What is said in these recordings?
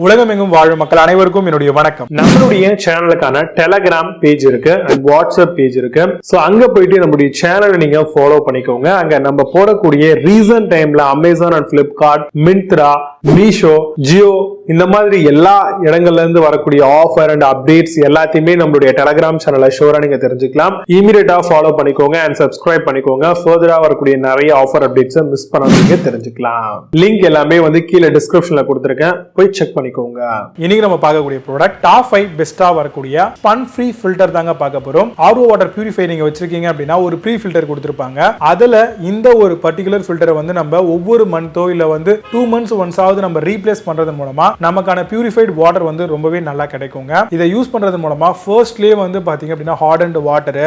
உலகமெங்கும் வாழும் மக்கள் அனைவருக்கும் என்னுடைய வணக்கம். நம்மளுடைய சேனலுக்கான டெலகிராம் பேஜ் இருக்கு அண்ட் வாட்ஸ்அப் பேஜ் இருக்கு. சோ அங்க போயிட்டு நம்மளுடைய சேனலை நீங்க ஃபாலோ பண்ணிக்கோங்க. அங்க நம்ம போடக்கூடிய ரீசன்ட் டைம்ல Amazon and Flipkart, Myntra, Meesho, Jio இந்த மாதிரி எல்லா இடங்கள்ல இருந்து வரக்கூடிய ஆஃபர் அண்ட் அப்டேட்ஸ் எல்லாத்தையுமே நம்மளுடைய டெலகிராம் சேனல்ல ஷோரா நீங்க தெரிஞ்சுக்கலாம். இமீடியட்டா ஃபாலோ பண்ணிக்கோங்க அண்ட் சப்ஸ்கிரைப் பண்ணிக்கோங்க. ஃபர்தரா வரக்கூடிய நிறைய ஆஃபர் அப்டேட்ஸ் மிஸ் பண்ணாதீங்க, தெரிஞ்சுக்கலாம். லிங்க் எல்லாமே கீழே டிஸ்கிரிப்ஷன்ல கொடுத்திருக்கேன், போய் செக் பண்ணிக்கோங்க. இன்னைக்கு நம்ம பார்க்கக்கூடிய ப்ராடக்ட் டாப் 5 பெஸ்டா வரக்கூடிய ஸ்பன் ஃப்ரீ ஃபில்டர் தாங்க பார்க்க போறோம். RO வாட்டர் பியூரிஃபையர் நீங்க வச்சிருக்கீங்க அப்படின்னா ஒரு ப்ரீ ஃபில்டர் கொடுத்திருப்பாங்க. அதுல இந்த ஒரு பர்టిక్యులர் ஃபில்டரை நம்ம ஒவ்வொரு மந்தோ இல்ல 2 months ஒன்ஸ் ஆவது நம்ம ரீப்ளேஸ் பண்றது மூலமா நமக்கான பியூரிஃபைட் வாட்டர் ரொம்பவே நல்லா கிடைக்குங்க. இதை யூஸ் பண்றது மூலமா ஃபர்ஸ்ட்லயே பாத்தீங்க அப்படின்னா ஹார்டன்ட் வாட்டர்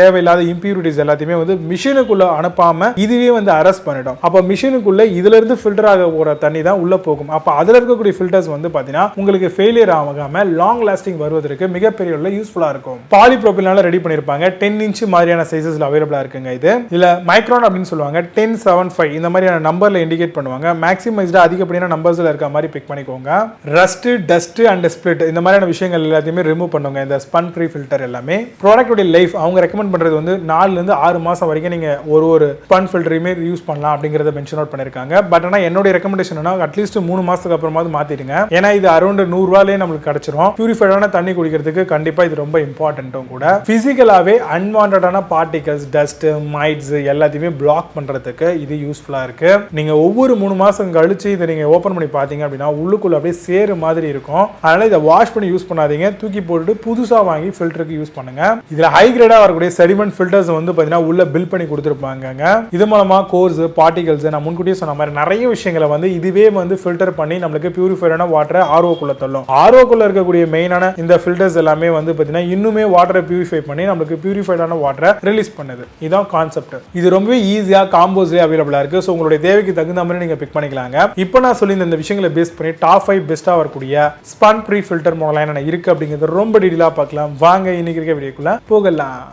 தேவையில்லாத இம்பியூரிட்டிஸ் எல்லாத்தையுமே மிஷினுக்குள்ள அனுப்பாம இதுவே அரெஸ்ட் பண்ணிடும். அப்ப மிஷினுக்குள்ள இதுல இருந்து ஃபில்டர் ஆக போற தண்ணி தான் உள்ள போகும். அப்ப அதுல இருக்கக்கூடிய ஃபில்டர்ஸ் பாத்தீங்கன்னா உங்களுக்கு ஃபெயிலியர் ஆகாம லாங் லாஸ்டிங் வருவதற்கு மிகப்பெரிய யூஸ்ஃபுல்லா இருக்கும். பாலிப்ரோபிலினால ரெடி பண்ணிருப்பாங்க. 10 inch மாதிரியான சைஸஸ்ல அவைலபிளா இருக்குங்க. இதுல மைக்ரான் அப்படின்னு சொல்லுவாங்க. 1075 இந்த மாதிரியான நம்பர்ல இண்டிகேட் பண்ணுவாங்க. மேக்ஸிமைஸ்டா அதிகப்படியான நம்பர்ஸ்ல இருக்க மாதிரி பிக் பண்ணிக்கோங்க. ரஸ்ட், டஸ்ட் அண்ட் ஸ்பிளிட் இந்த மாதிரியான விஷயங்கள் எல்லாத்தையுமே ரிமூவ் பண்ணுங்க இந்த ஸ்பன் ப்ரீ ஃபில்டர் எல்லாமே. ப்ராடக்ட்டோட லைஃப் அவங்க ரெக்கமெண்ட் பண்றது 4 ல இருந்து 6 மாசம் வரைக்கும் நீங்க ஒரு ஸ்பன் ஃபில்டரையுமே யூஸ் பண்ணலாம் அப்படிங்கறத மென்ஷன் அவுட் பண்ணிருக்காங்க. பட் ஆனா என்னோட ரெக்கமெண்டேஷன் அட்லீஸ்ட் 3 மாசத்துக்கு அப்புறமாவது மாத்திடுங்க. ஏன்னா இது அரௌண்ட் 100 ரூபாயிலே நமக்கு கிடைச்சிரும். பியூரிஃபைடான தண்ணி குடிக்கிறதுக்கு கண்டிப்பா இது ரொம்ப இம்பார்ட்டன்ட்டும் கூட. பிசிக்கலாவே அன்வான்டடான பார்ட்டிகல்ஸ், டஸ்ட், மைட்ஸ் எல்லாத்தையுமே பிளாக் பண்றதுக்கு இது யூஸ்ஃபுல்லா இருக்கு. நீங்க ஒவ்வொரு 3 மாசம் கழிச்சு இதை நீங்க ஓபன் பண்ணி பாத்தீங்க அப்படின்னா உள்ளுக்குள்ள அப்படியே சேரு மாதிரி இருக்கும். அதனால இதை வாஷ் பண்ணி யூஸ் பண்ணாதீங்க. தூக்கி போட்டுட்டு புதுசா வாங்கி ஃபில்டருக்கு யூஸ் பண்ணுங்க. இதுல ஹை கிரேடா வரக்கூடிய செடிமெண்ட் ஃபில்டர்ஸ் பாத்தீங்கன்னா உள்ள பில்ட் பண்ணி கொடுத்திருப்பாங்க. இது மூலமா கோர்ஸ், பார்ட்டிகல்ஸ் நான் முன்கூட்டியே சொன்ன மாதிரி நிறைய விஷயங்களை இதுவே ஃபில்டர் பண்ணி நமக்கு பியூரிஃபைடான வாட்டரை RO-க்குள்ள தள்ளும். RO-க்குள்ள இருக்கக்கூடிய மெயினான இந்த ஃபில்டர்ஸ் எல்லாமே பாத்தீங்கன்னா இன்னுமே வாட்டரை பியூரிஃபை பண்ணி நமக்கு பியூரிஃபைடான வாட்டரை ரிலீஸ் பண்ணுது. இதான் கான்செப்ட். இது ரொம்பவே ஈஸியா காம்போஸ்லயே அவைலபிளா இருக்கு. சோ உங்களுடைய தேவைக்கு தகுந்த மாதிரி நீங்க பிக் பண்ணிக்கலாங்க. இப்போ நான் சொல்லி இந்த விஷயங்களை பேஸ் பண்ணி டாப் 5 பெஸ்டா வரக்கூடிய ஸ்பன் ப்ரீ ஃபில்டர் மாடல் என்ன இருக்கு அப்படிங்கறது ரொம்ப டீடைலா பார்க்கலாம். வாங்க இன்னைக்கு இருக்க வீடியோக்குள்ள போகலாம்.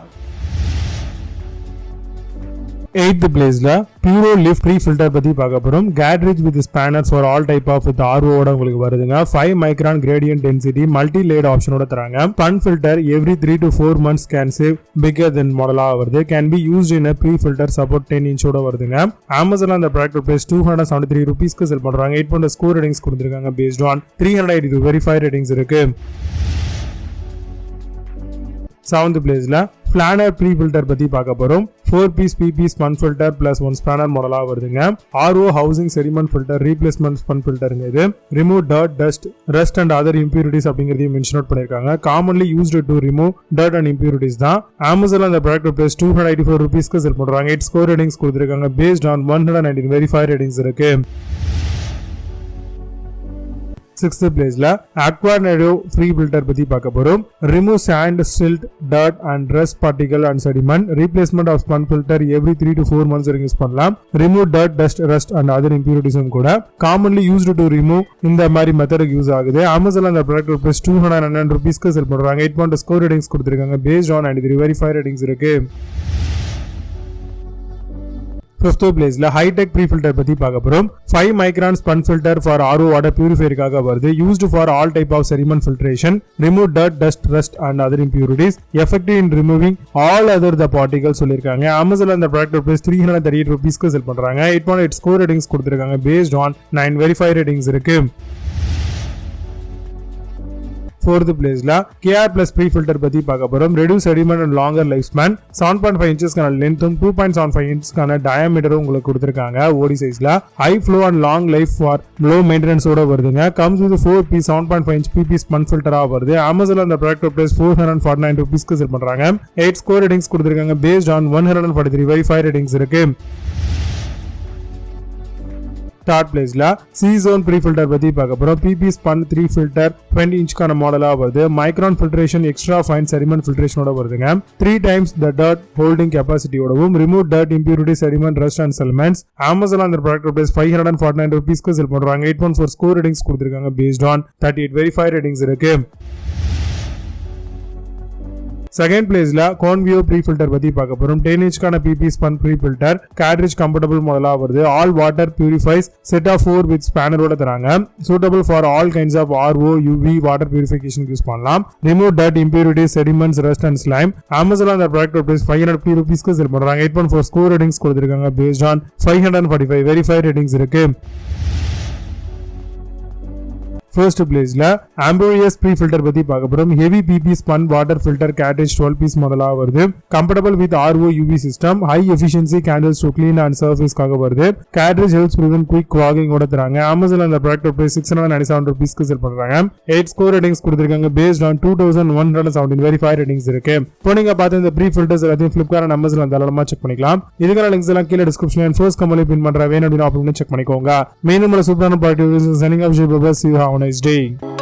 8th பிளேஸ்ல Purolift Pre Filter பத்தி பார்க்க போறோம். Cartridge with spanners for all type of with RO ஓட உங்களுக்கு வருதுங்க. 5 micron gradient density multi layered option ஓட தராங்க. Spun filter every 3 to 4 months can save bigger than model வருது. Can be used in a pre filter support 10 inch ஓட வருதுங்க. Amazon அந்த product price 273 ரூபீஸ்க்கு செல் பண்றாங்க. 8.0 ஸ்கோர் ரேட்டிங்ஸ் கொடுத்திருக்காங்க. based on 382 வெரிஃபைட் ரேட்டிங்ஸ் இருக்கு. 7th பிளேஸ்ல Flaner Pre Filter பத்தி பார்க்க போறோம். 4-piece PP spun filter plus 1 spanner மாடலா வருதுங்க. RO housing sediment filter replacement spun filterங்க இது. Remove dirt, dust, rust and other impurities அப்படிங்கறதையும் மென்ஷன் அவுட் பண்ணிருக்காங்க. Commonly used to remove dirt and impurities தான். Amazon அந்த ப்ராடக்ட் பிரைஸ் 284 ரூபீஸ்க்கு செல் பண்றாங்க. 8 score ratings கொடுத்திருக்காங்க. based on 119 verified ratings இருக்கு. 6th பிளேஸ்ல Aquanero Pre Filter பத்தி பார்க்க போறோம். Remove sand, silt, dirt and rust particle and sediment. Replacement of spun filter every 3 to 4 months use பண்ணலாம். Remove dirt, dust, rust and other impurities கூட commonly used to remove இந்த மாதிரி method use ஆகுது. Amazon அந்த product price 209 ரூபீஸ்க்கு செல் பண்றாங்க. 8.0 score ratings கொடுத்திருக்காங்க. based on 93 verified ratings இருக்கு. 5th பிளேஸ்ல ஹைடெக் ப்ரீ ஃபில்டர் பத்தி பார்க்க போறோம். 5 micron spun filter for RO water பியூரிஃபையருக்காக வருது. used for all type of sediment filtration. Remove dirt, dust, rust and other impurities. Effective in removing all other the particles சொல்லிருக்காங்க. Amazon அந்த product price 338 ரூபீஸ்க்கு செல் பண்றாங்க. 8.8 score ratings கொடுத்திருக்காங்க. based on 9 verified ratings இருக்கு. 4th பிளேஸ்ல KR Plus Pre Filter பத்தி பார்க்க போறோம். Reduce sediment and longer lifespan. 7.5 inchஸ்க்கான லென்த்தும் 2.75 inchஸ்க்கான டயாமீட்டரும் உங்களுக்கு கொடுத்திருக்காங்க. OD சைஸ்ல high flow and long life for low maintenance ஓட வருதுங்க. Comes with 4-piece 7.5 inch PP spun filter வருது. Amazon அந்த ப்ராடக்ட் பிரைஸ் 449 ரூபீஸ்க்கு செல் பண்றாங்க. 8 ஸ்கோர் ரேட்டிங்ஸ் கொடுத்திருக்காங்க. based on 143 வெரிஃபைட் ரேட்டிங்ஸ் இருக்கு. 3rd பிளேஸ்ல Seazone Pre Filter பத்தி பார்க்க போறோம். PP Spun 3 Filter 20 inchக்கான மாடலா வருது. Micron filtration extra fine sediment ஃபில்ட்ரேஷனோட வருதுங்க. 3 times the dirt holding capacity ஓடவும் remove dirt, impurity, sediment, rust and elements. Amazon அந்த ப்ராடக்ட் பிரைஸ் 549 ரூபீஸ்க்கு செல் பண்றாங்க. 8.4 ஸ்கோர் ரேட்டிங்ஸ் கொடுத்திருக்காங்க. based on 38 வெரிஃபைட் ரேட்டிங்ஸ் இருக்கு. செகண்ட் பிளேஸ்ல Konvio Pre Filter பத்தி பார்க்க போறோம். 10 inch PP Spun Pre Filter cartridge compatible மாடலா வருது. All water purifies set of 4 with spanner ஓட தராங்க. Suitable for all kinds of RO, UV water purification use பண்ணலாம். Remove dirt, impurities, sediments, rust and slime. Amazon அந்த product price 550 ரூபீஸ்க்கு செல் பண்றாங்க. 8.4 score ratings கொடுத்திருக்காங்க based on 545 verified ratings இருக்கு. First place la Ampereus Pre Filter பத்தி பார்க்க போறோம். Heavy PP Spun Water Filter Cartridge 12 piece மாடலா வருது. Compatible with RO UV system. High efficiency candles to clean and surface காக வருது. Cartridge helps prevent quick clogging ஓட தராங்க. Amazon அந்த ப்ராடக்ட் பிரைஸ் 697 ரூபீஸ்க்கு செல் பண்றாங்க. 8 ஸ்கோர் ரேட்டிங்ஸ் கொடுத்திருக்காங்க based on 2117 verified ratings இருக்கு. இப்போ நீங்க பார்த்த இந்த Pre Filters எல்லாத்தையும் Flipkart and Amazon தாராளமா செக் பண்ணிக்கலாம். இதுக்கான லிங்க்ஸ் எல்லாம் கீழ டிஸ்கிரிப்ஷன்ல and first கமெண்ட்ல பின் பண்றேன். வேணும் அப்படினா ஆப்ஷன் செக் பண்ணிக்கோங்க. மீண்டும் ஒரு சூப்பரான product sending of nice day.